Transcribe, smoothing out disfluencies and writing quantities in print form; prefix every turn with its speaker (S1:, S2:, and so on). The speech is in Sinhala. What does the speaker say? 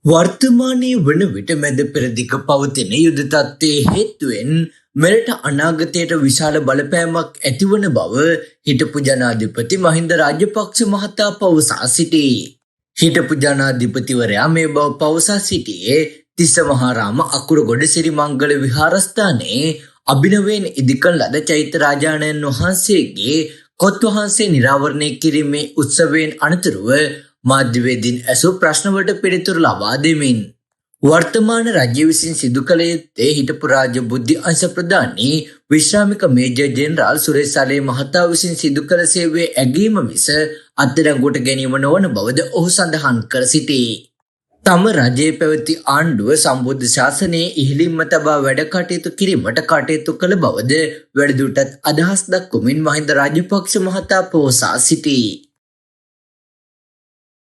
S1: වර්තමානයේ වන විට මැද පෙරදිග පවතින යුද තත්ත්වයේ හේතුවෙන් මෙරට අනාගතයට විශාල බලපෑමක් ඇතිවන බව හිටපු ජනාධිපති මහින්ද රාජපක්ෂ මහතා පවසා සිටී. හිටපු ජනාධිපතිවරයා මේ බව පවසා සිටියේ තිස්සමහාරාම අකුරගොඩ සිරිමංගල විහාරස්ථානයේ අභිනවයෙන් ඉදිකළ ලද චෛත්‍ය රාජාණන් වහන්සේගේ කොත් වහන්සේ නිරාවරණය කිරීමේ උත්සවයෙන් අනතුරුව මාධ්‍යවේදීන් ඇසූ ප්‍රශ්නවලට පිළිතුරු ලබා දෙමින් වර්තමාන රජය විසින් සිදු කළ යුත්තේ හිටපු රාජ්‍ය බුද්ධි අංශ ප්‍රධානී විශ්‍රාමික මේජර් ජෙනරාල් සුරේෂ් සලේ මහතා විසින් සිදු කළ සේවයේ ඇගීම මිස අත්අඩංගුවට ගැනීම නොවන බවද ඔහු සඳහන් කර සිටී. තම රජයේ පැවති ආණ්ඩුව සම්බුද්ධ ශාසනයේ ඉහළින්ම තබා වැඩ කටයුතු කිරීමට කටයුතු කළ බවද වැඩිදුරටත් අදහස් දක්වමින් මහින්ද රාජපක්ෂ මහතා පවසා සිටී.